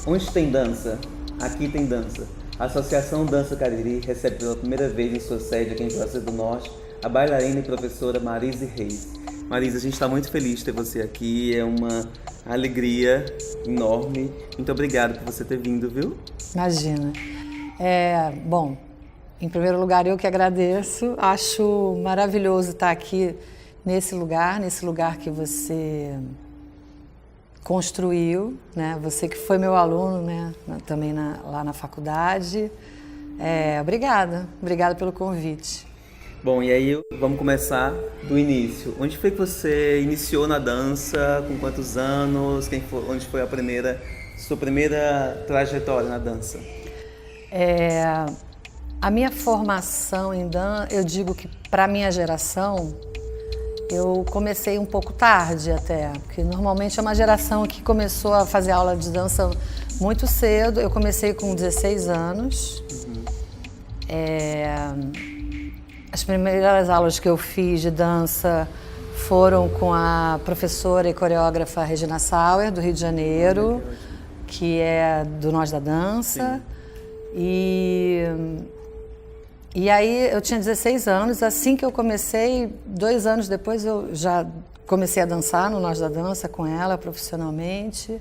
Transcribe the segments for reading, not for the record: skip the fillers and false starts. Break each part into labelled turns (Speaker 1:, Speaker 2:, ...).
Speaker 1: Onde tem dança, aqui tem dança. A Associação Dança Cariri recebe pela primeira vez em sua sede aqui em Juazeiro do Norte a bailarina e professora Marise Reis. Marise, a gente está muito feliz de ter você aqui, é uma alegria enorme. Muito obrigado por você ter vindo, viu?
Speaker 2: Imagina. Bom, em primeiro lugar eu que agradeço, acho maravilhoso estar aqui nesse lugar que você construiu, né? Você que foi meu aluno, né? Também lá na faculdade. Obrigada pelo convite.
Speaker 1: Bom, e aí vamos começar do início. Onde foi que você iniciou na dança? Com quantos anos? Onde foi sua primeira trajetória na dança?
Speaker 2: A minha formação em dança, eu digo que para minha geração, eu comecei um pouco tarde até, porque normalmente é uma geração que começou a fazer aula de dança muito cedo. Eu comecei com 16 anos. As primeiras aulas que eu fiz de dança foram com a professora e coreógrafa Regina Sauer, do Rio de Janeiro, que é do Nós da Dança. E aí eu tinha 16 anos, assim que eu comecei, 2 anos depois eu já comecei a dançar no Nós da Dança com ela profissionalmente.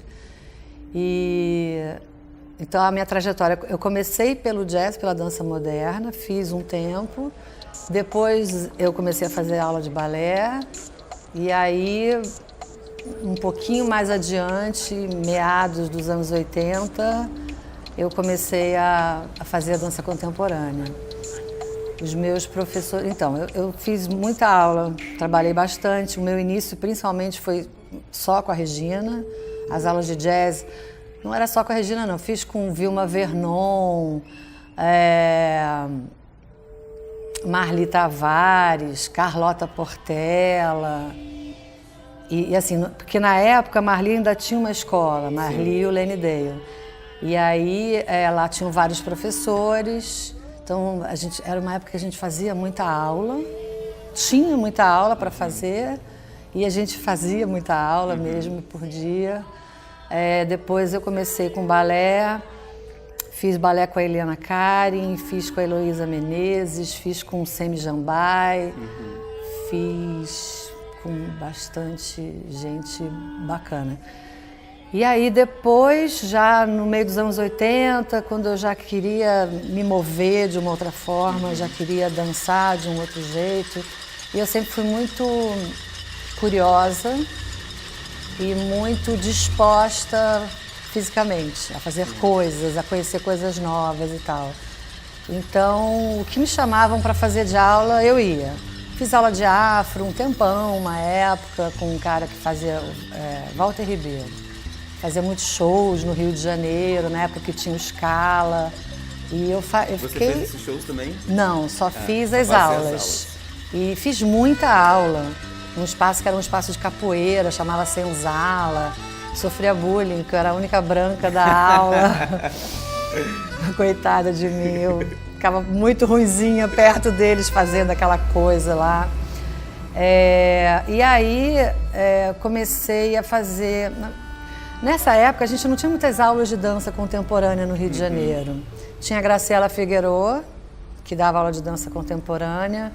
Speaker 2: Então a minha trajetória, eu comecei pelo jazz, pela dança moderna, fiz um tempo, depois eu comecei a fazer aula de balé, e aí um pouquinho mais adiante, meados dos anos 80, eu comecei a fazer a dança contemporânea. Os meus professores... Então, eu fiz muita aula, trabalhei bastante. O meu início, principalmente, foi só com a Regina. As aulas de jazz não era só com a Regina, não. Fiz com Vilma Vernon, Marli Tavares, Carlota Portela. E assim, porque na época a Marli ainda tinha uma escola, Marli e o Lenny Dale. E aí lá tinham vários professores. Então, era uma época que a gente fazia muita aula, tinha muita aula para fazer, e a gente fazia muita aula mesmo por dia. Depois eu comecei com balé, fiz balé com a Eliana Karin, fiz com a Heloísa Menezes, fiz com o Semi Jambai, fiz com bastante gente bacana. E aí depois, já no meio dos anos 80, quando eu já queria me mover de uma outra forma, já queria dançar de um outro jeito, e eu sempre fui muito curiosa e muito disposta fisicamente a fazer coisas, a conhecer coisas novas e tal. Então, o que me chamavam para fazer de aula, eu ia. Fiz aula de afro um tempão, uma época, com um cara que fazia, Walter Ribeiro. Fazia muitos shows no Rio de Janeiro, na época que tinha o Scala. E eu fiquei...
Speaker 1: Você fez esses shows também?
Speaker 2: Não, só fiz as aulas. E fiz muita aula, num espaço que era um espaço de capoeira, chamava Senzala. Sofria bullying, porque eu era a única branca da aula. Coitada de mim, eu ficava muito ruinzinha perto deles fazendo aquela coisa lá. E aí comecei a fazer... Nessa época, a gente não tinha muitas aulas de dança contemporânea no Rio de Janeiro. Tinha a Graciela Figueroa, que dava aula de dança contemporânea.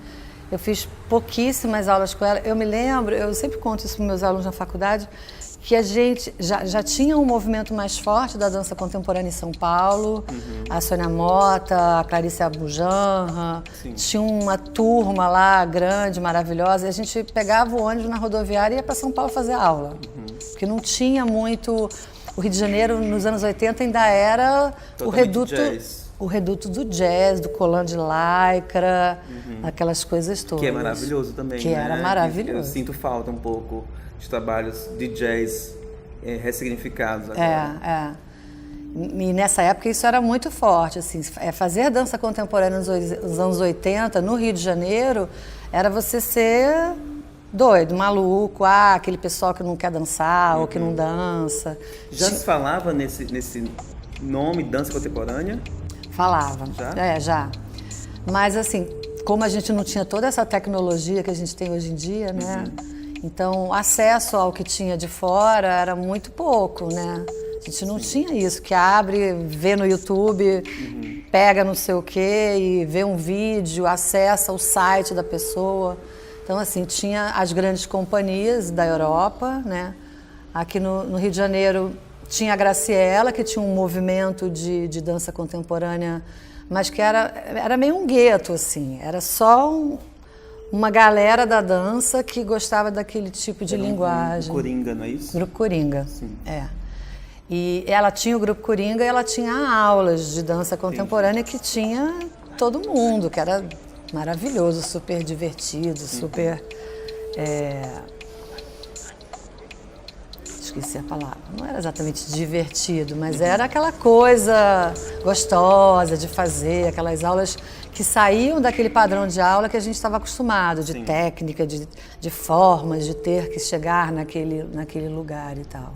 Speaker 2: Eu fiz pouquíssimas aulas com ela. Eu me lembro, eu sempre conto isso para meus alunos na faculdade, que a gente já tinha um movimento mais forte da dança contemporânea em São Paulo. A Sônia Mota, a Clarice Abujanra. Tinha uma turma lá grande, maravilhosa. E a gente pegava o ônibus na rodoviária e ia para São Paulo fazer aula. Porque não tinha muito... O Rio de Janeiro, nos anos 80, ainda era o reduto do jazz, do colã de lycra, aquelas coisas todas.
Speaker 1: Que é maravilhoso também,
Speaker 2: que era maravilhoso.
Speaker 1: Eu sinto falta um pouco de trabalhos de jazz ressignificados agora.
Speaker 2: E nessa época isso era muito forte, assim, fazer dança contemporânea nos anos 80, no Rio de Janeiro, era você ser doido, maluco, aquele pessoal que não quer dançar ou que não dança.
Speaker 1: Já se falava nesse nome, dança contemporânea?
Speaker 2: Falava, já. Mas assim, como a gente não tinha toda essa tecnologia que a gente tem hoje em dia, né? Então, o acesso ao que tinha de fora era muito pouco, né? A gente não tinha isso, que abre, vê no YouTube, pega não sei o quê e vê um vídeo, acessa o site da pessoa. Então, assim, tinha as grandes companhias da Europa, né? Aqui no Rio de Janeiro tinha a Graciela, que tinha um movimento de dança contemporânea, mas que era meio um gueto, assim. Era só uma galera da dança que gostava daquele tipo de linguagem.
Speaker 1: Grupo Coringa, não é isso?
Speaker 2: Grupo Coringa,
Speaker 1: Sim.
Speaker 2: é. E ela tinha o Grupo Coringa e ela tinha aulas de dança contemporânea que tinha todo mundo, que era maravilhoso, super divertido, super... Esqueci a palavra. Não era exatamente divertido, mas era aquela coisa gostosa de fazer, aquelas aulas que saíam daquele padrão de aula que a gente estava acostumado, de técnica, de formas, de ter que chegar naquele lugar e tal.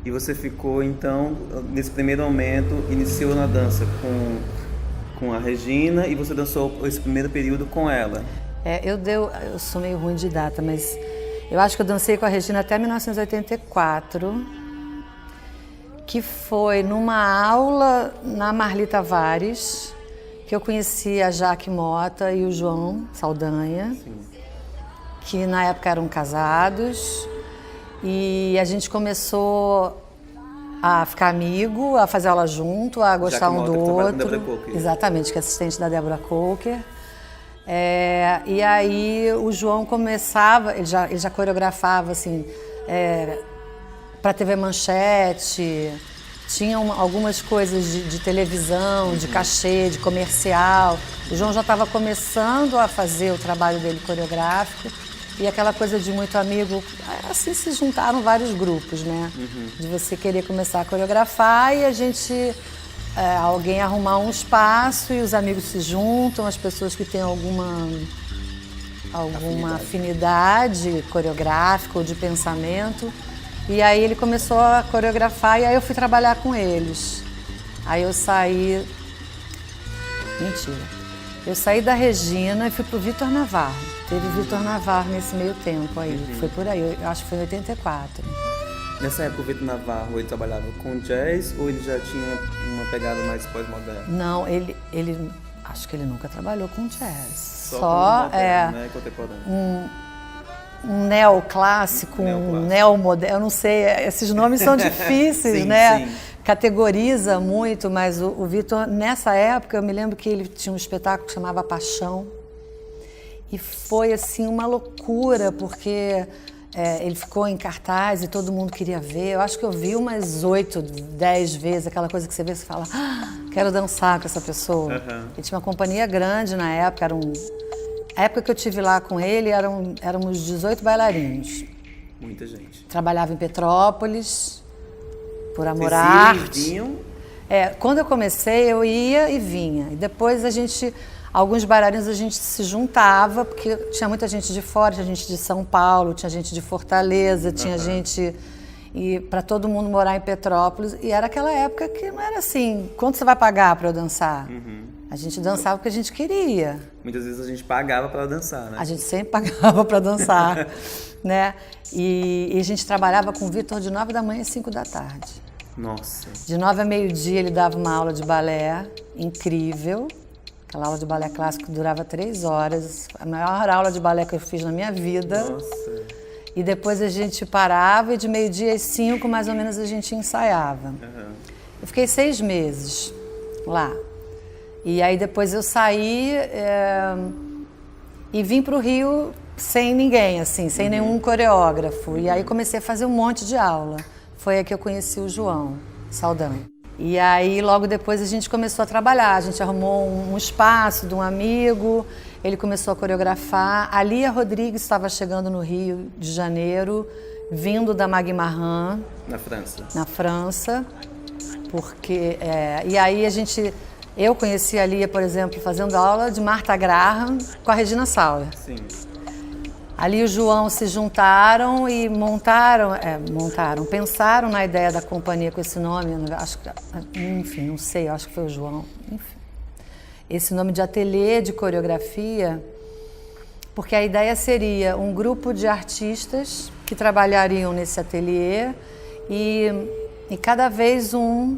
Speaker 1: E você ficou, então, nesse primeiro momento, iniciou na dança com a Regina e você dançou esse primeiro período com ela.
Speaker 2: Eu sou meio ruim de data, mas eu acho que eu dancei com a Regina até 1984, que foi numa aula na Marli Tavares, que eu conheci a Jaque Mota e o João Saldanha, que na época eram casados. E a gente começou a ficar amigo, a fazer aula junto, a gostar um do outro.
Speaker 1: Com Débora Coker.
Speaker 2: Exatamente, que é assistente da Débora Coker. E aí o João começava, ele já coreografava assim, para TV Manchete, tinha algumas coisas de televisão, de cachê, de comercial. O João já estava começando a fazer o trabalho dele coreográfico. E aquela coisa de muito amigo, assim se juntaram vários grupos, né? De você querer começar a coreografar e a gente, alguém arrumar um espaço e os amigos se juntam, as pessoas que têm alguma afinidade coreográfica ou de pensamento. E aí ele começou a coreografar e aí eu fui trabalhar com eles. Aí eu saí... Mentira. Eu saí da Regina e fui pro Vitor Navarro. Teve Vitor Navarro nesse meio tempo aí. Foi por aí, eu acho que foi em 84.
Speaker 1: Nessa época o Vitor Navarro, ele trabalhava com jazz ou ele já tinha uma pegada mais pós-moderna?
Speaker 2: Não, ele acho que ele nunca trabalhou com jazz.
Speaker 1: Só moderno, né? Contemporâneo.
Speaker 2: Um neoclássico, um neomoderno, eu não sei, esses nomes são difíceis,
Speaker 1: sim,
Speaker 2: né?
Speaker 1: Sim.
Speaker 2: Categoriza muito, mas o Vitor, nessa época, eu me lembro que ele tinha um espetáculo que chamava Paixão. E foi, assim, uma loucura, porque ele ficou em cartaz e todo mundo queria ver. Eu acho que eu vi umas 8, 10 vezes, aquela coisa que você vê e você fala, quero dançar com essa pessoa. Ele tinha uma companhia grande na época, a época que eu estive lá com ele, éramos 18 bailarinos.
Speaker 1: Muita gente.
Speaker 2: Trabalhava em Petrópolis, por amor à arte.
Speaker 1: Vinham?
Speaker 2: Quando eu comecei, eu ia e vinha. E depois alguns bailarinos a gente se juntava, porque tinha muita gente de fora, tinha gente de São Paulo, tinha gente de Fortaleza, tinha gente... E para todo mundo morar em Petrópolis. E era aquela época que não era assim, quanto você vai pagar para eu dançar? A gente dançava porque a gente queria.
Speaker 1: Muitas vezes a gente pagava para dançar, né?
Speaker 2: A gente sempre pagava para dançar, né? E a gente trabalhava com o Vitor de 9 da manhã às 5 da tarde.
Speaker 1: Nossa.
Speaker 2: De 9 a meio-dia ele dava uma aula de balé incrível. Aquela aula de balé clássico que durava 3 horas. A maior aula de balé que eu fiz na minha vida.
Speaker 1: Nossa.
Speaker 2: E depois a gente parava e de meio-dia às 5, mais ou menos, a gente ensaiava. Eu fiquei 6 meses lá. E aí depois eu saí e vim para o Rio sem ninguém, assim, sem nenhum coreógrafo. E aí comecei a fazer um monte de aula. Foi aí que eu conheci o João Saldanha. E aí logo depois a gente começou a trabalhar. A gente arrumou um espaço de um amigo, ele começou a coreografar. A Lia Rodrigues estava chegando no Rio de Janeiro, vindo da Magui Marran.
Speaker 1: Na França.
Speaker 2: Na França. Porque, e aí eu conheci a Lia, por exemplo, fazendo aula de Martha Graham com a Regina Sauer.
Speaker 1: Sim.
Speaker 2: Ali e o João se juntaram e pensaram na ideia da companhia com esse nome, acho que, enfim, não sei, acho que foi o João, enfim. Esse nome de ateliê de coreografia, porque a ideia seria um grupo de artistas que trabalhariam nesse ateliê e cada vez um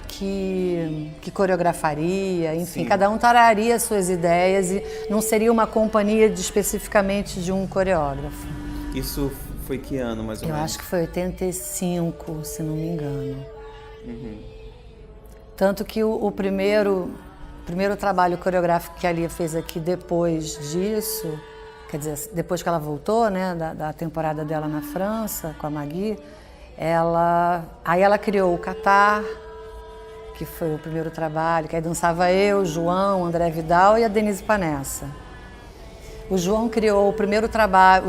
Speaker 2: que coreografaria, enfim,
Speaker 1: Sim.
Speaker 2: cada um traria suas ideias e não seria uma companhia especificamente de um coreógrafo.
Speaker 1: Isso foi que ano, mais ou
Speaker 2: Eu
Speaker 1: menos?
Speaker 2: acho que foi 85, se não me engano. Tanto que o primeiro trabalho coreográfico que a Lia fez aqui depois disso, quer dizer, depois que ela voltou, né, da temporada dela na França, com a Magui, aí ela criou o Catar, que foi o primeiro trabalho, que aí dançava eu, João, André Vidal e a Denise Panessa. O João criou os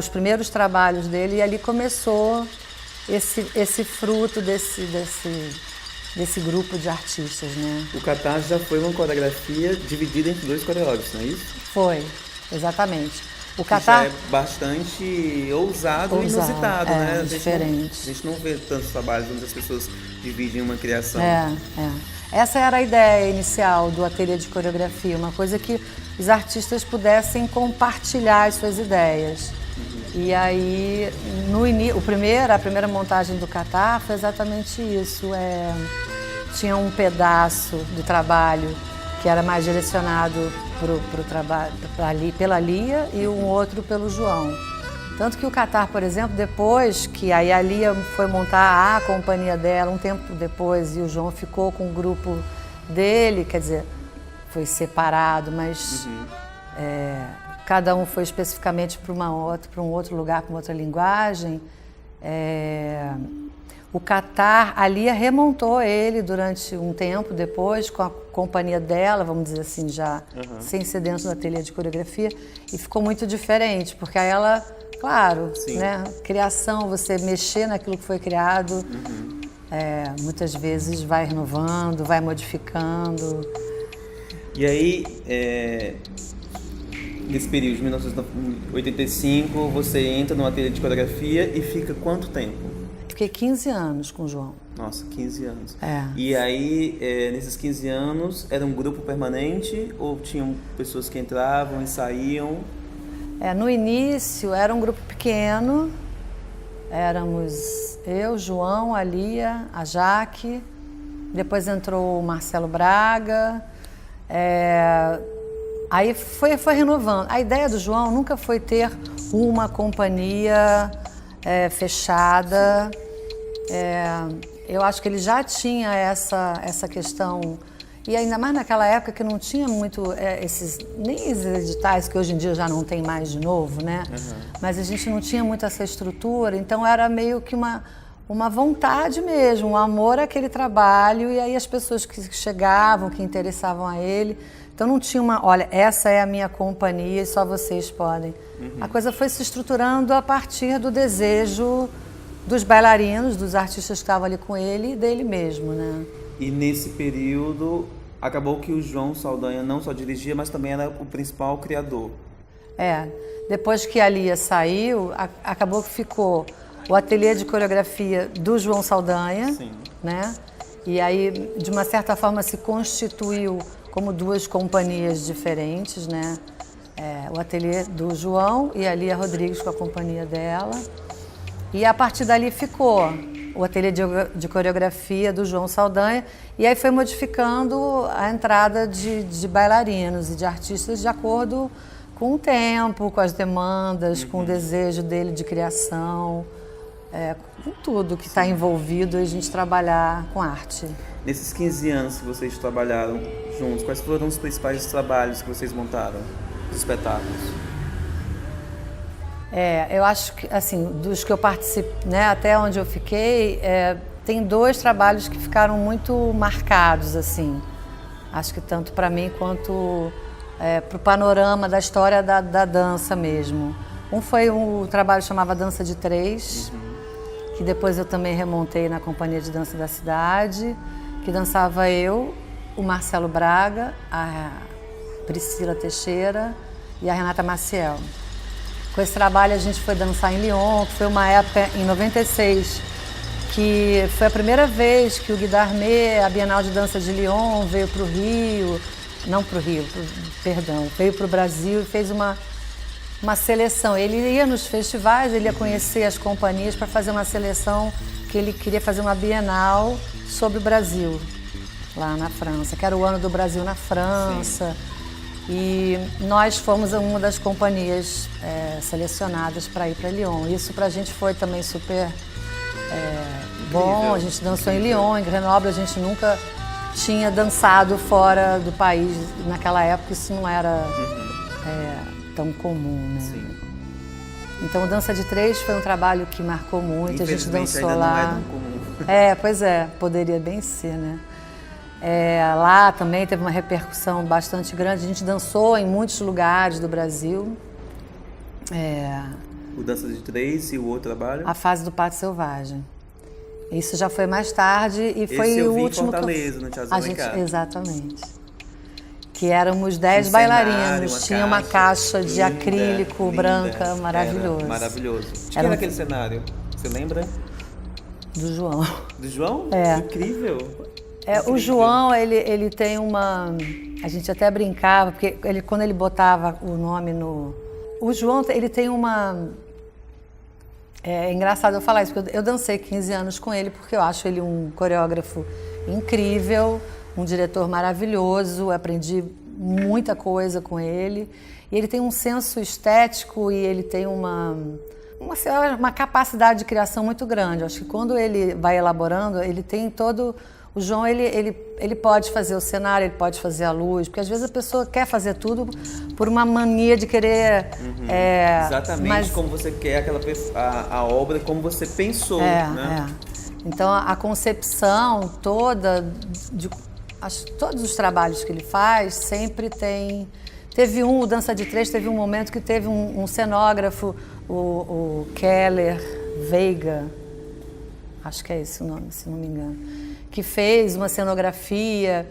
Speaker 2: primeiros trabalhos dele e ali começou esse fruto desse grupo de artistas, né?
Speaker 1: O Catar já foi uma coreografia dividida entre 2 coreógrafos, não é isso?
Speaker 2: Foi, exatamente. O
Speaker 1: Que
Speaker 2: Catar
Speaker 1: já é bastante ousado e inusitado, né?
Speaker 2: Diferente.
Speaker 1: A gente não vê tantos trabalhos onde as pessoas dividem uma criação.
Speaker 2: Essa era a ideia inicial do ateliê de coreografia, uma coisa que os artistas pudessem compartilhar as suas ideias. E aí, a primeira montagem do Catar foi exatamente isso. Tinha um pedaço do trabalho que era mais direcionado pro trabalho pela Lia e um outro pelo João. Tanto que o Catar, por exemplo, depois que aí a Lia foi montar a companhia dela, um tempo depois, e o João ficou com o grupo dele, quer dizer, foi separado, mas cada um foi especificamente para um outro lugar, para uma outra linguagem. O Catar, a Lia remontou ele durante um tempo depois, com a companhia dela, vamos dizer assim, já sem ser dentro do ateliê de coreografia, e ficou muito diferente, porque aí ela, claro, né, criação, você mexer naquilo que foi criado, muitas vezes vai renovando, vai modificando.
Speaker 1: E aí, nesse período de 1985, você entra no ateliê de coreografia e fica quanto tempo?
Speaker 2: Fiquei 15 anos com o João.
Speaker 1: Nossa, 15 anos.
Speaker 2: É.
Speaker 1: E aí, nesses 15 anos, era um grupo permanente ou tinham pessoas que entravam e saíam?
Speaker 2: No início era um grupo pequeno, éramos eu, João, a Lia, a Jaque, depois entrou o Marcelo Braga, aí foi renovando. A ideia do João nunca foi ter uma companhia fechada. Eu acho que ele já tinha essa questão, e ainda mais naquela época que não tinha muito nem esses editais que hoje em dia já não tem mais de novo, né? Mas a gente não tinha muito essa estrutura, então era meio que uma vontade mesmo, um amor àquele trabalho, e aí as pessoas que chegavam, que interessavam a ele, então não tinha olha, essa é a minha companhia e só vocês podem. A coisa foi se estruturando a partir do desejo dos bailarinos, dos artistas que estavam ali com ele e dele mesmo, né?
Speaker 1: E nesse período, acabou que o João Saldanha não só dirigia, mas também era o principal criador.
Speaker 2: Depois que a Lia saiu, acabou que ficou o ateliê de coreografia do João Saldanha, né? E aí, de uma certa forma, se constituiu como 2 companhias diferentes, né? O ateliê do João e a Lia Rodrigues com a companhia dela. E a partir dali ficou o ateliê de coreografia do João Saldanha, e aí foi modificando a entrada de bailarinos e de artistas de acordo com o tempo, com as demandas, com o desejo dele de criação, com tudo que está envolvido a gente trabalhar com arte.
Speaker 1: Nesses 15 anos que vocês trabalharam juntos, quais foram os principais trabalhos que vocês montaram, os espetáculos?
Speaker 2: Eu acho que, assim, dos que eu participei, né, até onde eu fiquei, tem 2 trabalhos que ficaram muito marcados, assim. Acho que tanto para mim quanto para o panorama da história da dança mesmo. Um foi um trabalho que chamava Dança de 3, que depois eu também remontei na Companhia de Dança da Cidade, que dançava eu, o Marcelo Braga, a Priscila Teixeira e a Renata Maciel. Com esse trabalho a gente foi dançar em Lyon, que foi uma época, em 96, que foi a primeira vez que o Guy d'Armé, a Bienal de Dança de Lyon, veio para o Rio, não para o Rio, perdão, veio para o Brasil e fez uma seleção. Ele ia nos festivais, ele ia conhecer as companhias para fazer uma seleção que ele queria fazer uma Bienal sobre o Brasil, lá na França, que era o ano do Brasil na França. Sim. E nós fomos uma das companhias selecionadas para ir para Lyon. Isso para a gente foi também super bom. A gente dançou em Lyon, em Grenoble. A gente nunca tinha dançado fora do país. Naquela época isso não era tão comum, né? Sim. Então, o Dança de Três foi um trabalho que marcou muito. A gente dançou
Speaker 1: ainda
Speaker 2: lá.
Speaker 1: Não é tão comum.
Speaker 2: Pois é, poderia bem ser, né? Lá também teve uma repercussão bastante grande. A gente dançou em muitos lugares do Brasil.
Speaker 1: O Dança de Três e o outro trabalho?
Speaker 2: A Fase do Pátio Selvagem. Isso já foi mais tarde e
Speaker 1: Esse
Speaker 2: foi
Speaker 1: eu
Speaker 2: o
Speaker 1: vi
Speaker 2: último.
Speaker 1: Em Fortaleza, no Teatro Alencar.
Speaker 2: Exatamente. Que éramos 10 bailarinos. Tinha uma caixa de
Speaker 1: linda,
Speaker 2: acrílico
Speaker 1: linda,
Speaker 2: branca, maravilhoso.
Speaker 1: Era maravilhoso. De quem era aquele cenário? Você lembra?
Speaker 2: Do João.
Speaker 1: Do João? Incrível.
Speaker 2: O João, ele tem uma... A gente até brincava, porque quando ele botava o nome no... O João, ele tem uma... É engraçado eu falar isso, porque eu dancei 15 anos com ele, porque eu acho ele um coreógrafo incrível, um diretor maravilhoso, aprendi muita coisa com ele. E ele tem um senso estético e ele tem uma capacidade de criação muito grande. Eu acho que quando ele vai elaborando, ele tem todo... O João, ele pode fazer o cenário, ele pode fazer a luz, porque às vezes a pessoa quer fazer tudo por uma mania de querer...
Speaker 1: Exatamente como você quer a obra, como você pensou, né?
Speaker 2: Então, a concepção toda, todos os trabalhos que ele faz, sempre tem... o Dança de Três teve um momento que teve um cenógrafo, o Keller Veiga, acho que é esse o nome, se não me engano, que fez uma cenografia,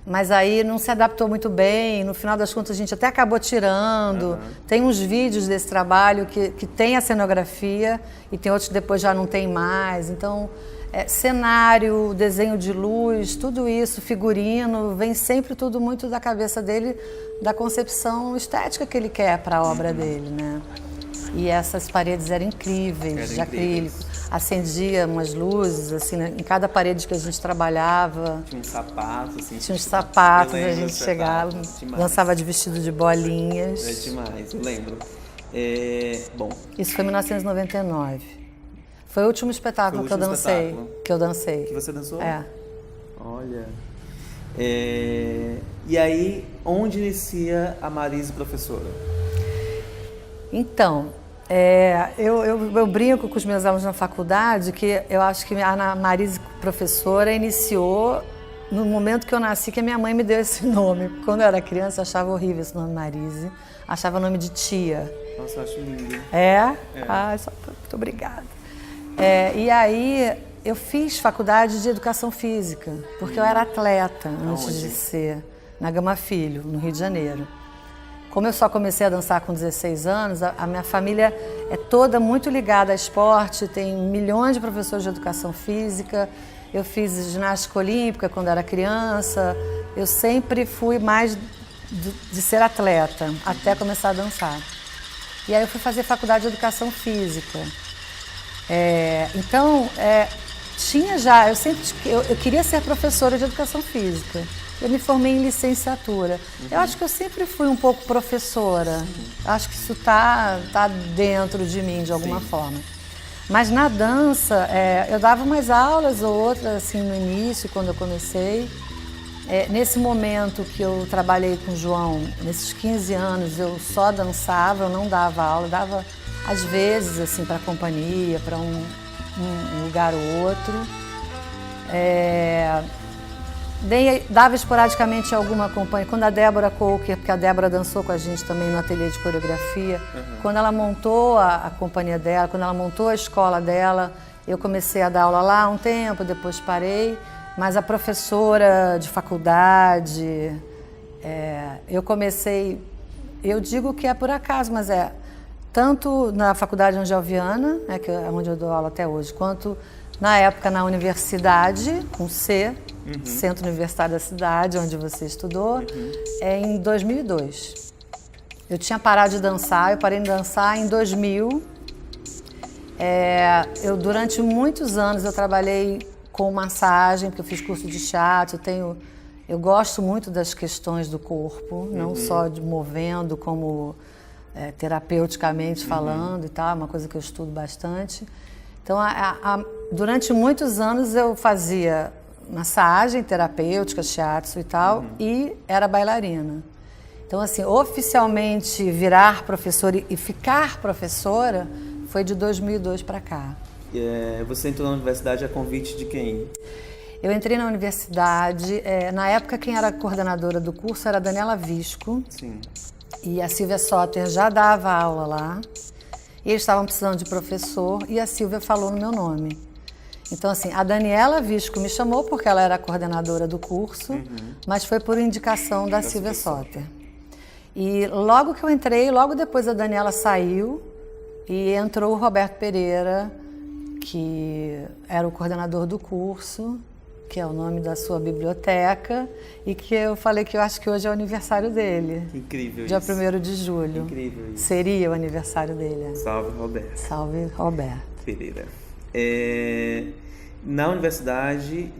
Speaker 2: mas aí não se adaptou muito bem. No final das contas, a gente até acabou tirando. Tem uns vídeos desse trabalho que tem a cenografia e tem outros que depois já não tem mais. Então, cenário, desenho de luz, tudo isso, figurino, vem sempre tudo muito da cabeça dele, da concepção estética que ele quer para a obra dele, né? E essas paredes eram incríveis, de acrílico. Acendia umas luzes, assim, né? Em cada parede que a gente trabalhava.
Speaker 1: Tinha uns sapatos, assim.
Speaker 2: Tinha uns sapatos, a gente chegava, dançava de vestido de bolinhas.
Speaker 1: É demais, eu lembro. Bom.
Speaker 2: Isso foi em 1999. Foi o último espetáculo que eu dancei. Que
Speaker 1: você dançou? Olha. E aí, onde inicia a Marise professora?
Speaker 2: Então, eu brinco com os meus alunos na faculdade que eu acho que a Marise professora iniciou no momento que eu nasci, que a minha mãe me deu esse nome. Quando eu era criança, eu achava horrível esse nome Marise. Achava nome de tia.
Speaker 1: Nossa, eu acho lindo.
Speaker 2: Muito obrigada. E aí, eu fiz faculdade de Educação Física, porque eu era atleta antes de ser, na Gama Filho, no Rio de Janeiro. Como eu só comecei a dançar com 16 anos, a minha família é toda muito ligada a esporte, tem milhões de professores de educação física. Eu fiz ginástica olímpica quando era criança. Eu sempre fui mais de ser atleta, até começar a dançar. E aí eu fui fazer faculdade de educação física. Então, tinha já, eu queria ser professora de educação física. Eu me formei em licenciatura. Eu acho que eu sempre fui um pouco professora. Acho que isso tá dentro de mim, de alguma forma. Mas na dança, eu dava umas aulas ou outras, assim, no início, quando eu comecei. Nesse momento que eu trabalhei com o João, nesses 15 anos, eu só dançava, eu não dava aula. Eu dava, às vezes, assim, para a companhia, para um lugar ou outro. Dava esporadicamente alguma companhia. Quando a Débora Coker, porque a Débora dançou com a gente também no ateliê de coreografia, quando ela montou a companhia dela, quando ela montou a escola dela, eu comecei a dar aula lá um tempo, depois parei. Mas a professora de faculdade, eu comecei, eu digo que é por acaso, mas tanto na Faculdade Angel Viana, que é onde eu dou aula até hoje, quanto na época na universidade, com C, Centro Universitário da Cidade, onde você estudou, em 2002. Eu tinha parado de dançar, eu parei de dançar em 2000. Eu, durante muitos anos, eu trabalhei com massagem, porque eu fiz curso de shiatsu, eu gosto muito das questões do corpo, não só de movendo, como terapeuticamente falando e tal, uma coisa que eu estudo bastante. Então, durante muitos anos eu fazia massagem terapêutica, shiatsu e tal, e era bailarina. Então, assim, oficialmente virar professora e ficar professora foi de 2002 para cá.
Speaker 1: Você entrou na universidade a convite de quem?
Speaker 2: Eu entrei na universidade, na época quem era coordenadora do curso era a Daniela Visco.
Speaker 1: Sim.
Speaker 2: E a Silvia Soter já dava aula lá. E eles estavam precisando de professor e a Silvia falou no meu nome. Então, assim, a Daniela Visco me chamou porque ela era a coordenadora do curso, mas foi por indicação da Silvia Soter. E logo que eu entrei, logo depois a Daniela saiu e entrou o Roberto Pereira, que era o coordenador do curso, que é o nome da sua biblioteca, e que eu falei que eu acho que hoje é o aniversário dele.
Speaker 1: Incrível
Speaker 2: dia
Speaker 1: isso.
Speaker 2: 1º de julho.
Speaker 1: Incrível isso.
Speaker 2: Seria o aniversário dele.
Speaker 1: Salve, Roberto.
Speaker 2: Salve, Roberto.
Speaker 1: Pereira. Na universidade,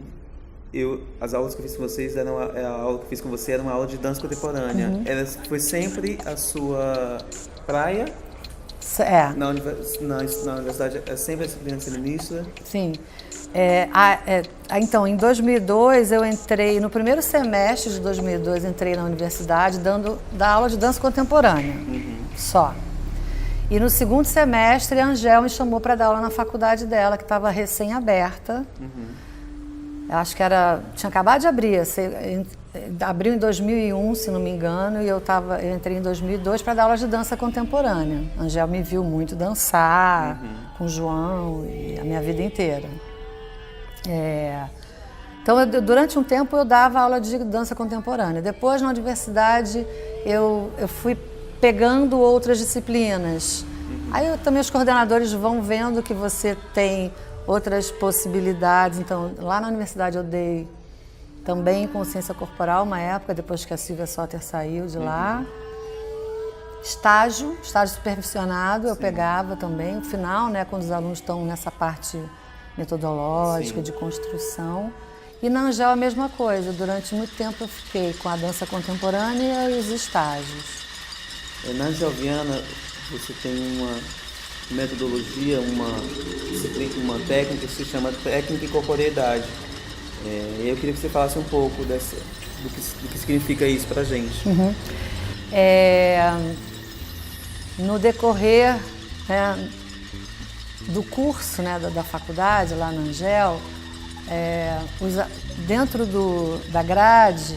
Speaker 1: as aulas que eu fiz com vocês, a aula que eu fiz com você era uma aula de dança contemporânea. Foi sempre a sua praia? Na universidade é sempre a disciplina feminista?
Speaker 2: Sim. Então, em 2002, eu entrei, no primeiro semestre de 2002, entrei na universidade da aula de dança contemporânea, só. E no segundo semestre, a Angel me chamou para dar aula na faculdade dela, que estava recém-aberta. Eu acho que tinha acabado de abrir, abriu em 2001, se não me engano, e eu entrei em 2002 para dar aula de dança contemporânea. A Angel me viu muito dançar com o João e a minha vida inteira. Então, durante um tempo eu dava aula de dança contemporânea. Depois, na universidade, eu fui pegando outras disciplinas. Aí também os coordenadores vão vendo que você tem outras possibilidades. Então, lá na universidade eu dei também consciência corporal uma época, depois que a Silvia Soter saiu de lá. Estágio supervisionado eu pegava também. No final, né, quando os alunos estão nessa parte metodológica, de construção. E na Angel a mesma coisa. Durante muito tempo eu fiquei com a dança contemporânea e os estágios.
Speaker 1: Na Angelviana, você tem uma metodologia, uma técnica que se chama técnica e corporeidade. Eu queria que você falasse um pouco do que significa isso para a gente.
Speaker 2: No decorrer do curso, né, da faculdade, lá na Angel, dentro da grade,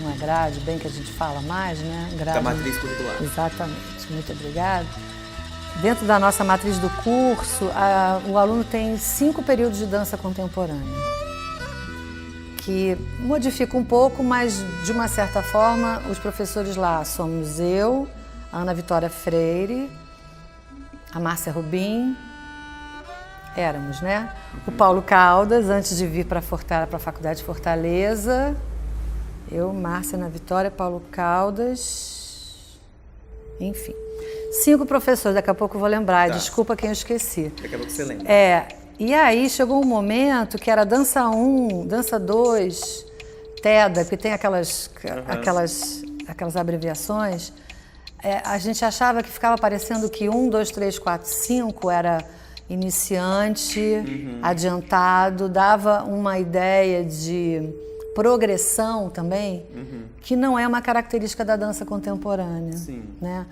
Speaker 2: não é grade, bem que a gente fala mais, né? Grade,
Speaker 1: da matriz curricular.
Speaker 2: Exatamente, muito obrigada. Dentro da nossa matriz do curso, o aluno tem 5 períodos de dança contemporânea, que modifica um pouco, mas de uma certa forma, os professores lá somos eu, a Ana Vitória Freire, a Márcia Rubim, éramos, né? O Paulo Caldas, antes de vir para a Faculdade de Fortaleza, eu, Márcia, Ana Vitória, Paulo Caldas, enfim. 5 professores, daqui a pouco eu vou lembrar, desculpa quem eu esqueci.
Speaker 1: Daqui a pouco você lembra.
Speaker 2: E aí chegou um momento que era dança 1, dança 2, TEDA, porque tem aquelas abreviações. A gente achava que ficava parecendo que 1, 2, 3, 4, 5 era iniciante, adiantado, dava uma ideia de progressão também, que não é uma característica da dança contemporânea. Né?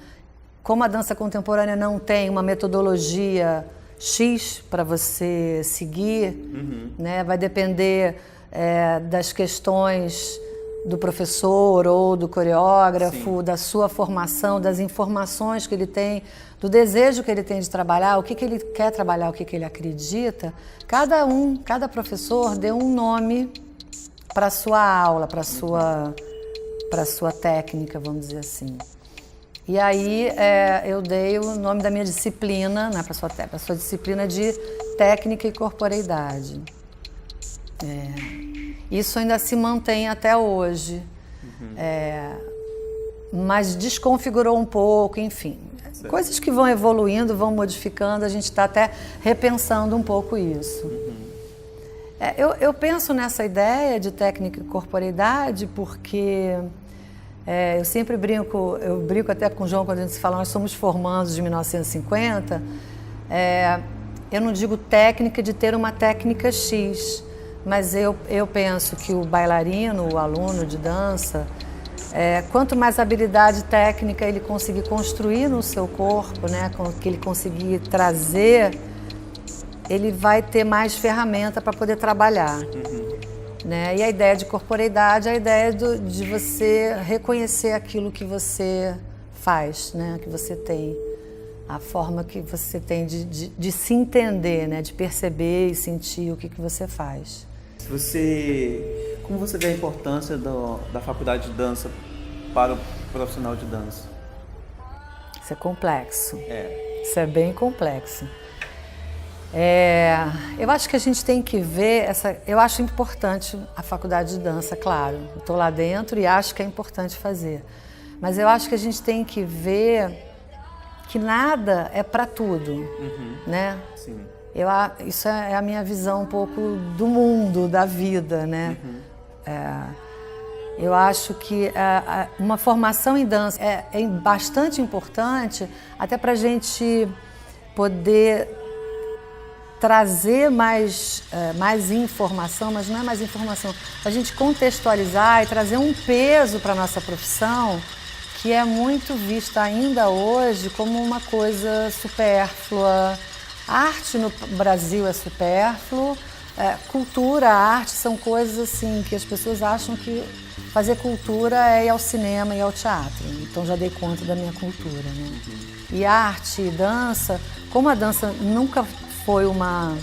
Speaker 2: Como a dança contemporânea não tem uma metodologia X para você seguir, né? Vai depender das questões do professor ou do coreógrafo, da sua formação, das informações que ele tem, do desejo que ele tem de trabalhar, o que ele quer trabalhar, o que ele acredita. Cada professor deu um nome para a sua aula, para a sua técnica, vamos dizer assim. E aí eu dei o nome da minha disciplina, né, para a sua disciplina de técnica e corporeidade. Isso ainda se mantém até hoje, mas desconfigurou um pouco, enfim. Coisas que vão evoluindo, vão modificando, a gente está até repensando um pouco isso. Eu penso nessa ideia de técnica e corporeidade porque eu sempre brinco, eu brinco até com o João quando a gente se fala, nós somos formandos de 1950, eu não digo técnica de ter uma técnica X, mas eu penso que o bailarino, o aluno de dança, quanto mais habilidade técnica ele conseguir construir no seu corpo, né, que ele conseguir trazer, ele vai ter mais ferramenta para poder trabalhar. Né? E a ideia de corporeidade é a ideia de você reconhecer aquilo que você faz, né, que você tem. A forma que você tem de se entender, né, de perceber e sentir o que você faz.
Speaker 1: Como você vê a importância da faculdade de dança para o profissional de dança?
Speaker 2: Isso é complexo. Isso é bem complexo. Eu acho que a gente tem que ver eu acho importante a faculdade de dança, claro. Estou lá dentro e acho que é importante fazer. Mas eu acho que a gente tem que ver que nada é para tudo, né?
Speaker 1: Sim.
Speaker 2: Isso é a minha visão um pouco do mundo, da vida, né? Eu acho que uma formação em dança é bastante importante até para a gente poder trazer mais informação, mas não é mais informação, para a gente contextualizar e trazer um peso para a nossa profissão que é muito vista ainda hoje como uma coisa supérflua. A arte no Brasil é supérfluo, cultura, arte são coisas assim que as pessoas acham que fazer cultura é ir ao cinema e ao teatro. Então já dei conta da minha cultura, né? E arte e dança, como a dança nunca foi uma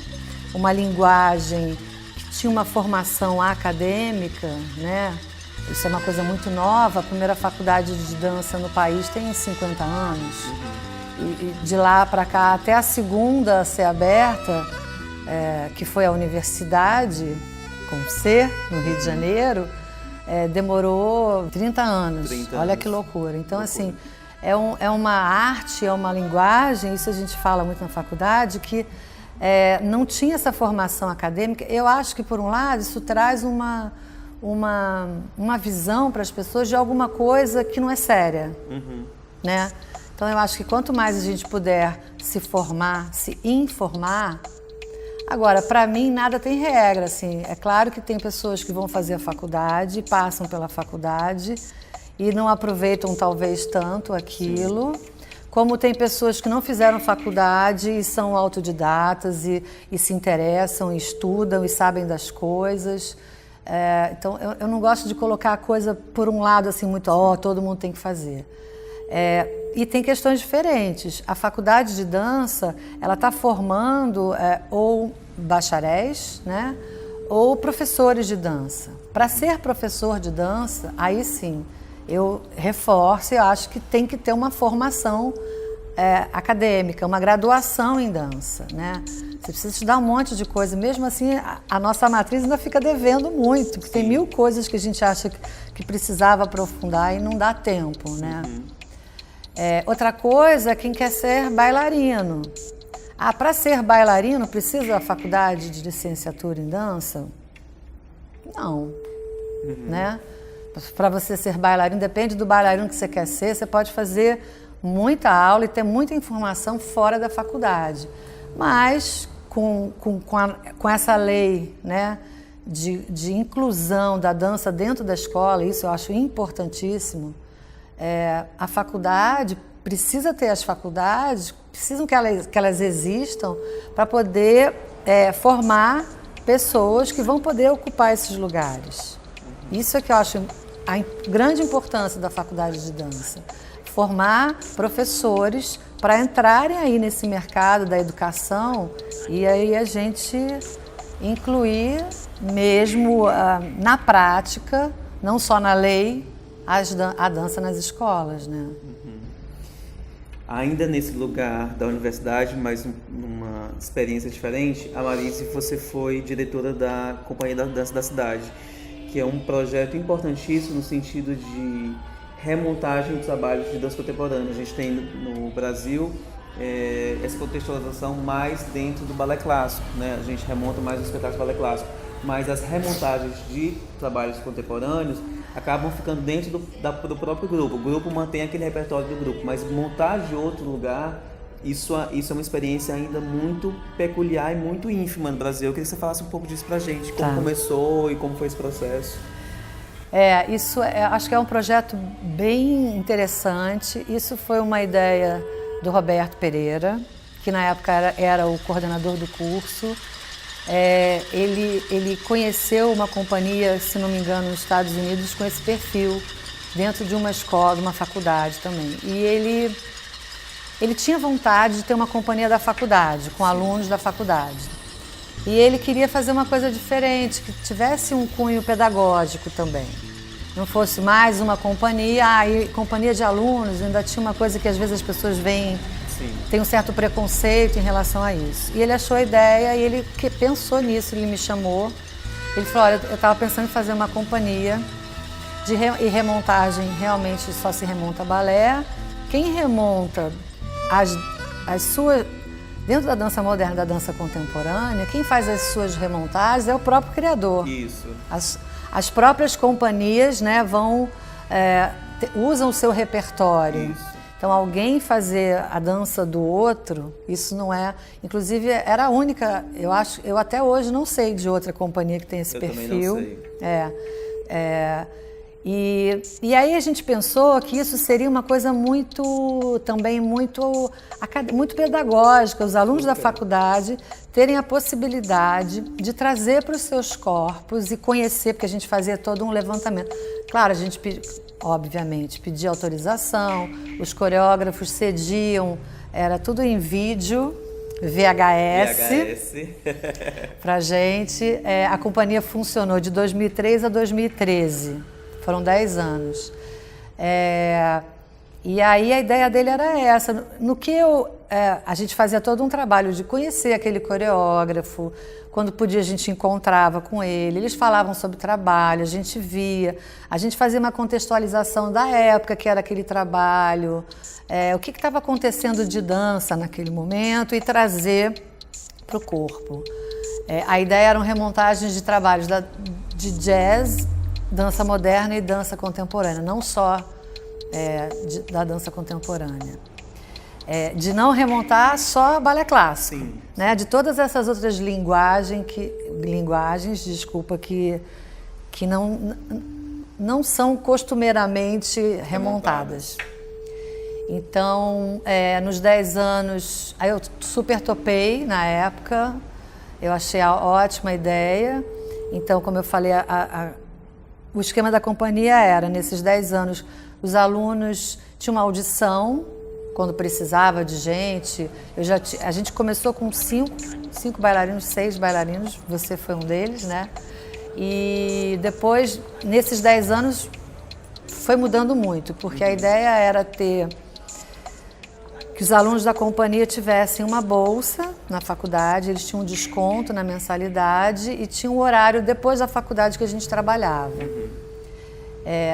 Speaker 2: linguagem que tinha uma formação acadêmica, né? Isso é uma coisa muito nova. A primeira faculdade de dança no país tem 50 anos. E de lá para cá, até a segunda a ser aberta, que foi a universidade, com C, no Rio de Janeiro, demorou 30 anos. 30 Olha anos. Que loucura. Então, assim, é uma arte, é uma linguagem, isso a gente fala muito na faculdade, que não tinha essa formação acadêmica. Eu acho que, por um lado, isso traz uma visão para as pessoas de alguma coisa que não é séria, né? Então, eu acho que quanto mais a gente puder se formar, se informar. Agora, para mim, nada tem regra, assim. É claro que tem pessoas que vão fazer a faculdade, passam pela faculdade e não aproveitam, talvez, tanto aquilo. Sim. Como tem pessoas que não fizeram faculdade e são autodidatas e se interessam, e estudam e sabem das coisas. Então, eu não gosto de colocar a coisa por um lado, assim, muito, todo mundo tem que fazer. E tem questões diferentes. A faculdade de dança, ela está formando ou bacharéis, né, ou professores de dança. Para ser professor de dança, aí sim, eu reforço e acho que tem que ter uma formação acadêmica, uma graduação em dança, né? Você precisa estudar um monte de coisa. Mesmo assim, a nossa matriz ainda fica devendo muito, porque tem 1000 coisas que a gente acha que precisava aprofundar e não dá tempo, né? Outra coisa é quem quer ser bailarino. Para ser bailarino, precisa da faculdade de licenciatura em dança? Não, né? Para você ser bailarino, depende do bailarino que você quer ser, você pode fazer muita aula e ter muita informação fora da faculdade. Mas com essa lei, né, de inclusão da dança dentro da escola, isso eu acho importantíssimo, a faculdade precisa ter as faculdades, precisam que elas existam para poder formar pessoas que vão poder ocupar esses lugares. Isso é que eu acho a grande importância da faculdade de dança. Formar professores para entrarem aí nesse mercado da educação e aí a gente incluir mesmo na prática, não só na lei, a dança nas escolas, né?
Speaker 1: Ainda nesse lugar da universidade, mas numa experiência diferente, a Marise, você foi diretora da Companhia da Dança da Cidade, que é um projeto importantíssimo no sentido de remontagem dos trabalhos de dança contemporânea. A gente tem no Brasil essa contextualização mais dentro do balé clássico, né? A gente remonta mais os espetáculos do balé clássico, mas as remontagens de trabalhos contemporâneos acabam ficando dentro do próprio grupo. O grupo mantém aquele repertório do grupo, mas montar de outro lugar, isso é uma experiência ainda muito peculiar e muito ínfima no Brasil. Eu queria que você falasse um pouco disso pra gente, como começou e como foi esse processo.
Speaker 2: Acho que é um projeto bem interessante. Isso foi uma ideia do Roberto Pereira, que na época era o coordenador do curso. Ele conheceu uma companhia, se não me engano, nos Estados Unidos, com esse perfil, dentro de uma escola, de uma faculdade também. E ele tinha vontade de ter uma companhia da faculdade, com alunos da faculdade. E ele queria fazer uma coisa diferente, que tivesse um cunho pedagógico também. Não fosse mais uma companhia, e companhia de alunos, ainda tinha uma coisa que às vezes as pessoas veem, tem um certo preconceito em relação a isso. E ele achou a ideia e ele pensou nisso, ele me chamou. Ele falou, olha, eu estava pensando em fazer uma companhia e remontagem, realmente só se remonta balé. Quem remonta as suas... Dentro da dança moderna e da dança contemporânea, quem faz as suas remontagens é o próprio criador.
Speaker 1: Isso.
Speaker 2: As próprias companhias, né, usam o seu repertório.
Speaker 1: Isso.
Speaker 2: Então, alguém fazer a dança do outro, isso não é... Inclusive, era a única, eu até hoje não sei de outra companhia que tem esse perfil.
Speaker 1: Também não sei.
Speaker 2: E aí a gente pensou que isso seria uma coisa muito pedagógica, os alunos da faculdade terem a possibilidade de trazer para os seus corpos e conhecer, porque a gente fazia todo um levantamento. Claro, a gente, obviamente, pedia autorização, os coreógrafos cediam, era tudo em vídeo, VHS. Pra gente. A companhia funcionou de 2003 a 2013. Foram 10 anos. E aí a ideia dele era essa. A gente fazia todo um trabalho de conhecer aquele coreógrafo. Quando podia, a gente encontrava com ele. Eles falavam sobre trabalho, a gente via. A gente fazia uma contextualização da época que era aquele trabalho. O que estava acontecendo de dança naquele momento e trazer para o corpo. A ideia eram remontagens de trabalhos de jazz, dança moderna e dança contemporânea, não só da dança contemporânea. De não remontar só balé clássico,
Speaker 1: sim,
Speaker 2: né? De todas essas outras linguagens, que não são costumeiramente remontadas. Então, nos 10 anos, aí eu super topei na época, eu achei a ótima ideia. Então, como eu falei, o esquema da companhia era, nesses 10 anos, os alunos tinham uma audição, quando precisava de gente. A gente começou com 5 bailarinos, 6 bailarinos, você foi um deles, né? E depois, nesses 10 anos, foi mudando muito, porque a ideia era que os alunos da companhia tivessem uma bolsa na faculdade, eles tinham um desconto na mensalidade e tinham um horário depois da faculdade que a gente trabalhava.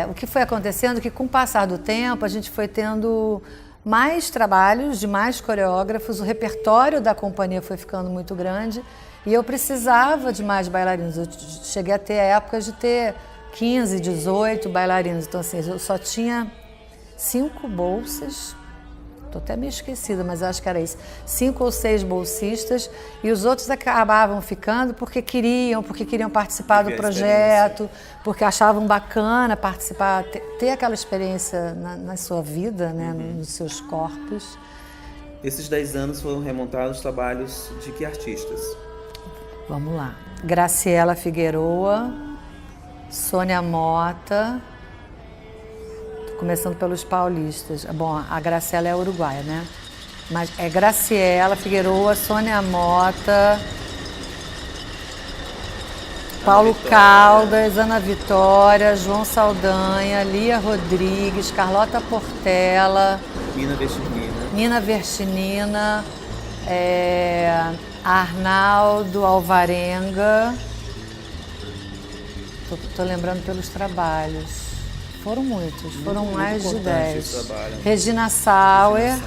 Speaker 2: O que foi acontecendo é que, com o passar do tempo, a gente foi tendo mais trabalhos de mais coreógrafos, o repertório da companhia foi ficando muito grande e eu precisava de mais bailarinos. Eu cheguei a ter épocas de ter 15, 18 bailarinos, então assim, eu só tinha 5 bolsas. Estou até meio esquecida, mas acho que era isso. 5 ou 6 bolsistas e os outros acabavam ficando porque queriam participar do projeto, porque achavam bacana participar, ter aquela experiência na sua vida, né, nos seus corpos.
Speaker 1: Esses 10 anos foram remontados trabalhos de que artistas?
Speaker 2: Vamos lá. Graciela Figueroa, Sônia Mota... Começando pelos paulistas. Bom, a Graciela é uruguaia, né? Mas é Graciela Figueroa, Sônia Mota, Paulo Caldas, Ana Vitória, João Saldanha, Lia Rodrigues, Carlota Portela, Nina Vertinina, Arnaldo Alvarenga. Tô lembrando pelos trabalhos. Foram muitos, foram
Speaker 1: muito
Speaker 2: mais de
Speaker 1: importante
Speaker 2: 10.
Speaker 1: esse trabalho.
Speaker 2: Regina Sauer.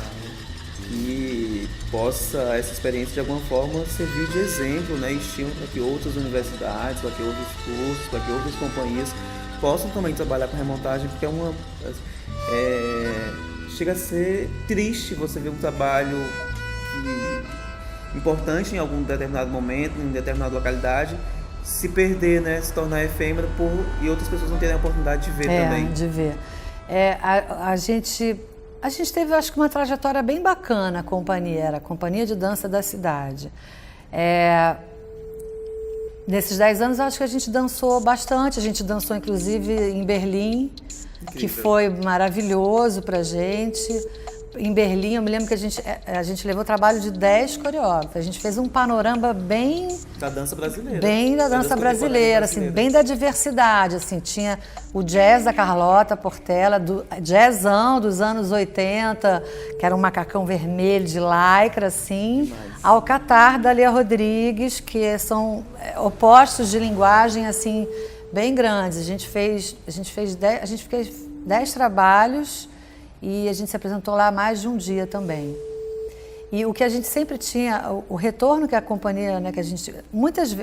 Speaker 1: E possa essa experiência de alguma forma servir de exemplo, né, e estímulo para que outras universidades, para que outros cursos, para que outras companhias possam também trabalhar com remontagem, porque chega a ser triste você ver um trabalho importante em algum determinado momento, em determinada localidade, se perder, né, se tornar efêmero e outras pessoas não terem a oportunidade de ver também.
Speaker 2: De ver. A gente teve, acho que, uma trajetória bem bacana, a companhia, era a Companhia de Dança da Cidade. Nesses 10 anos, acho que a gente dançou bastante, a gente dançou, inclusive, em Berlim, incrível, que foi maravilhoso pra gente. Em Berlim, eu me lembro que a gente levou o trabalho de 10 coreógrafos. A gente fez um panorama bem...
Speaker 1: Da dança brasileira.
Speaker 2: Bem da dança brasileira, assim, bem da diversidade. Assim, tinha o jazz da Carlota Portela, jazzão dos anos 80, que era um macacão vermelho de lycra, assim. Ao Catar, da Lia Rodrigues, que são opostos de linguagem, assim, bem grandes. A gente fez 10 trabalhos... E a gente se apresentou lá mais de um dia também. E o que a gente sempre tinha, o retorno que a companhia, né, que a gente,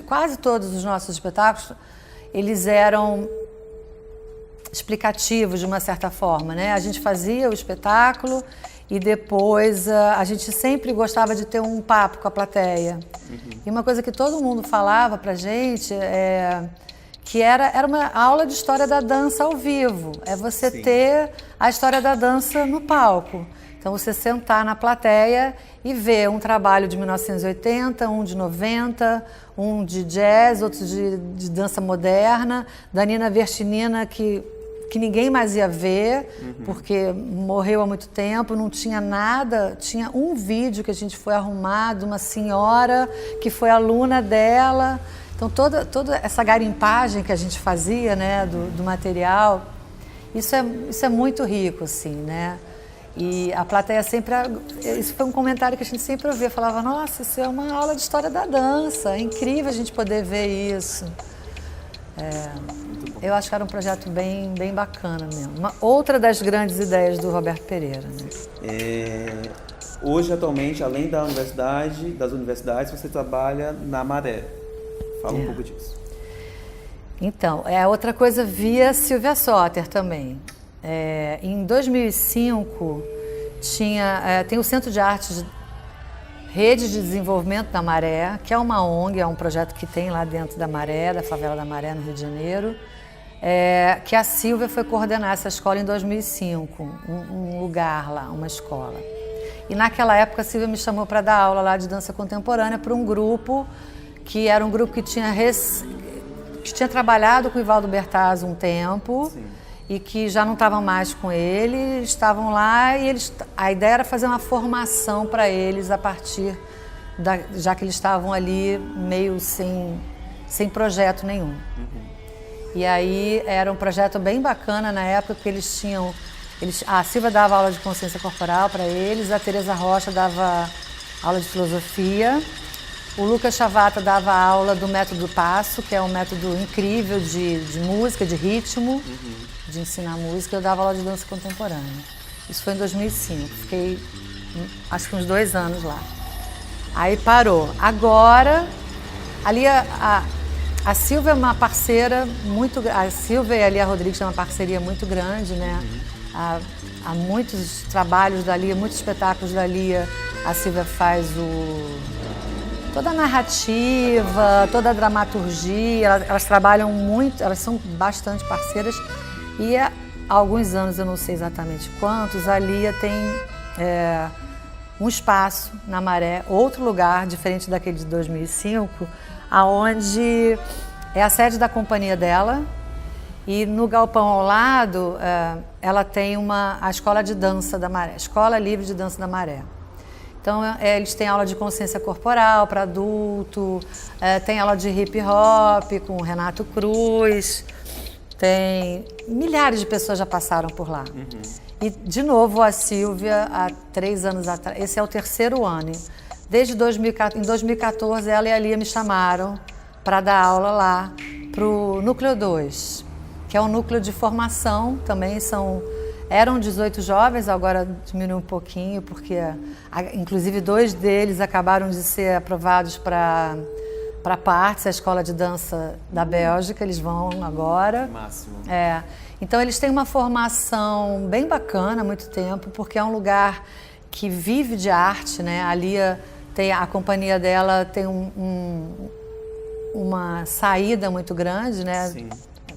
Speaker 2: quase todos os nossos espetáculos, eles eram explicativos de uma certa forma, né? A gente fazia o espetáculo e depois a gente sempre gostava de ter um papo com a plateia. E uma coisa que todo mundo falava pra gente que era uma aula de história da dança ao vivo. É você ter a história da dança no palco. Então, você sentar na plateia e ver um trabalho de 1980, um de 90, um de jazz, outro de dança moderna, da Nina Vertinina, que ninguém mais ia ver, porque morreu há muito tempo, não tinha nada. Tinha um vídeo que a gente foi arrumar de uma senhora que foi aluna dela. Então, toda essa garimpagem que a gente fazia, né, do material, isso é muito rico, assim, né? E a plateia sempre... Isso foi um comentário que a gente sempre ouvia, falava, nossa, isso é uma aula de história da dança, é incrível a gente poder ver isso. Eu acho que era um projeto bem bacana mesmo. Outra das grandes ideias do Roberto Pereira, né?
Speaker 1: Hoje, atualmente, além das universidades, você trabalha na Maré. Fala um pouco disso.
Speaker 2: Então, outra coisa via Silvia Soter também. Em 2005, tem o Centro de Artes Rede de Desenvolvimento da Maré, que é uma ONG, é um projeto que tem lá dentro da Maré, da favela da Maré, no Rio de Janeiro, que a Silvia foi coordenar essa escola em 2005, um lugar lá, uma escola. E naquela época a Silvia me chamou para dar aula lá de dança contemporânea para um grupo que era um grupo que tinha trabalhado com o Ivaldo Bertazzo um tempo. Sim. E que já não estavam mais com ele, estavam lá e a ideia era fazer uma formação para eles a partir já que eles estavam ali meio sem projeto nenhum. E aí era um projeto bem bacana na época, porque a Silvia dava aula de consciência corporal para eles, a Tereza Rocha dava aula de filosofia, o Lucas Chavata dava aula do método Passo, que é um método incrível de música, de ritmo, de ensinar música. Eu dava aula de dança contemporânea. Isso foi em 2005. Fiquei, acho que uns 2 anos lá. Aí parou. Agora, ali a Silvia é uma parceira muito... A Silvia e a Lia Rodrigues têm uma parceria muito grande, né? Há muitos trabalhos da Lia, muitos espetáculos da Lia. A Silvia faz toda a narrativa, toda a dramaturgia, elas trabalham muito, elas são bastante parceiras e há alguns anos, eu não sei exatamente quantos, a Lia tem um espaço na Maré, outro lugar, diferente daquele de 2005, aonde é a sede da companhia dela e no galpão ao lado ela tem a escola de dança da Maré, Escola Livre de Dança da Maré. Então, eles têm aula de consciência corporal para adulto, tem aula de hip hop com o Renato Cruz, tem milhares de pessoas já passaram por lá. E, de novo, a Silvia, há 3 anos atrás, esse é o 3º ano. Desde 2014, ela e a Lia me chamaram para dar aula lá para o Núcleo 2, que é um núcleo de formação, também eram 18 jovens, agora diminuiu um pouquinho, porque inclusive 2 deles acabaram de ser aprovados para PARTS, a escola de dança da Bélgica, eles vão agora.
Speaker 1: Máximo.
Speaker 2: Então eles têm uma formação bem bacana há muito tempo, porque é um lugar que vive de arte, né? A Lia a companhia dela tem uma saída muito grande, né?
Speaker 1: Sim.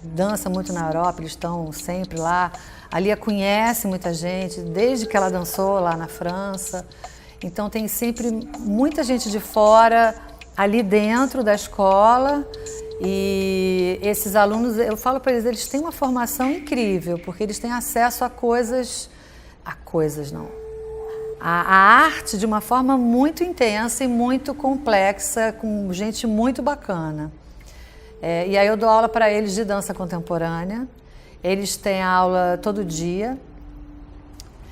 Speaker 2: Dança muito na Europa, eles estão sempre lá. A Lia conhece muita gente, desde que ela dançou lá na França. Então tem sempre muita gente de fora ali dentro da escola. E esses alunos, eu falo para eles, eles têm uma formação incrível, porque eles têm acesso a a arte de uma forma muito intensa e muito complexa, com gente muito bacana. E aí eu dou aula para eles de dança contemporânea. Eles têm aula todo dia,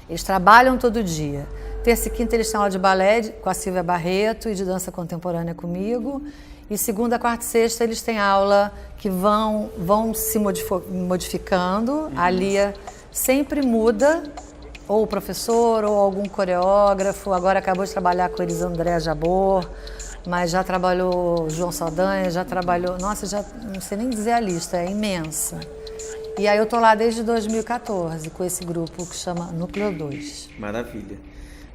Speaker 2: eles trabalham todo dia. Terça e quinta eles têm aula de balé com a Silvia Barreto e de dança contemporânea comigo. E segunda, quarta e sexta eles têm aula que vão se modificando. A Lia sempre muda, ou o professor, ou algum coreógrafo. Agora acabou de trabalhar com eles André Jabor, mas já trabalhou João Saldanha, já trabalhou... Nossa, já não sei nem dizer a lista, é imensa. E aí eu tô lá desde 2014 com esse grupo que chama Núcleo 2.
Speaker 1: Maravilha.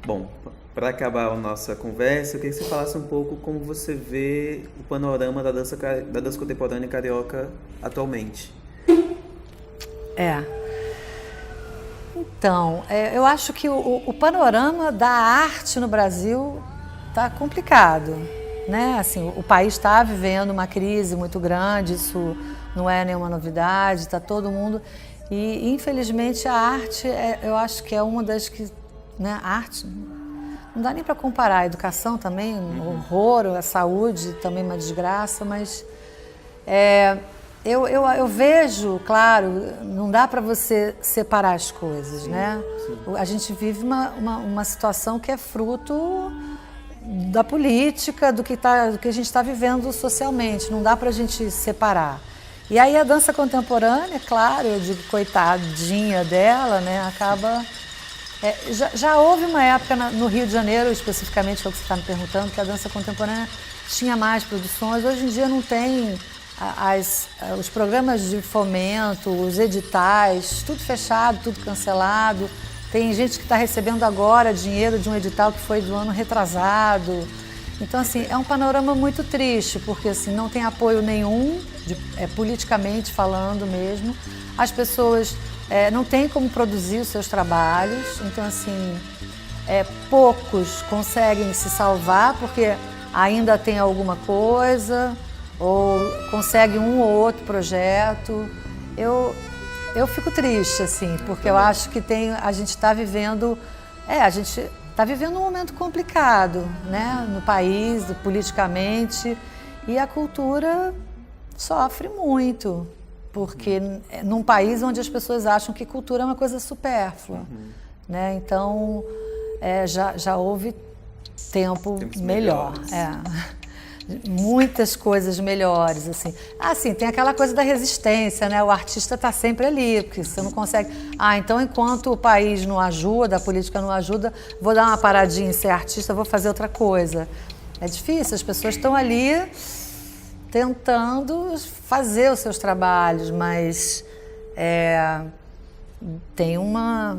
Speaker 1: Bom, para acabar a nossa conversa, eu queria que você falasse um pouco como você vê o panorama da dança contemporânea carioca atualmente.
Speaker 2: Então, eu acho que o panorama da arte no Brasil está complicado, né? Assim, o país está vivendo uma crise muito grande, isso não é nenhuma novidade, está todo mundo... E, infelizmente, a arte, eu acho que é uma das que... Né, a arte, não dá nem para comparar. A educação também, um horror, a saúde também uma desgraça, mas... Eu vejo, claro, não dá para você separar as coisas, né? Sim. A gente vive uma situação que é fruto da política, do que a gente está vivendo socialmente, não dá para a gente separar. E aí a dança contemporânea, claro, eu digo coitadinha dela, né? Acaba... já houve uma época no Rio de Janeiro, especificamente, que é o que você está me perguntando, que a dança contemporânea tinha mais produções. Hoje em dia não tem os programas de fomento, os editais, tudo fechado, tudo cancelado. Tem gente que está recebendo agora dinheiro de um edital que foi do ano retrasado. Então, assim, é um panorama muito triste, porque assim, não tem apoio nenhum, politicamente falando mesmo. As pessoas não têm como produzir os seus trabalhos. Então, assim, poucos conseguem se salvar, porque ainda tem alguma coisa, ou consegue um ou outro projeto. Eu fico triste, assim, porque eu acho que a gente está vivendo... a gente está vivendo um momento complicado, né, no país, politicamente, e a cultura sofre muito, porque num país onde as pessoas acham que cultura é uma coisa supérflua, né? Então já houve tempo melhor. Muitas coisas melhores, assim. Sim, tem aquela coisa da resistência, né? O artista está sempre ali, porque você não consegue... então enquanto o país não ajuda, a política não ajuda, vou dar uma paradinha em ser artista, vou fazer outra coisa. É difícil, as pessoas estão ali tentando fazer os seus trabalhos, mas tem uma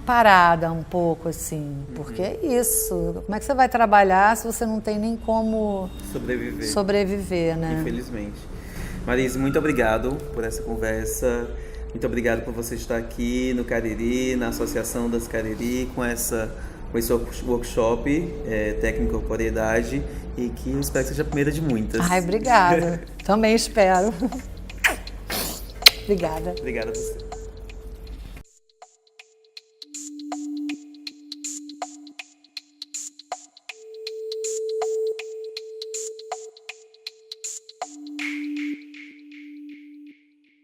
Speaker 2: parada um pouco, assim, porque é isso. Como é que você vai trabalhar se você não tem nem como sobreviver, né?
Speaker 1: Infelizmente. Marise, muito obrigado por essa conversa. Muito obrigado por você estar aqui no Cariri, na Associação das Cariri, com esse workshop Tecnicorporeidade, e que eu espero que seja a primeira de muitas.
Speaker 2: Obrigada. Também espero. Obrigada.
Speaker 1: Obrigada a você.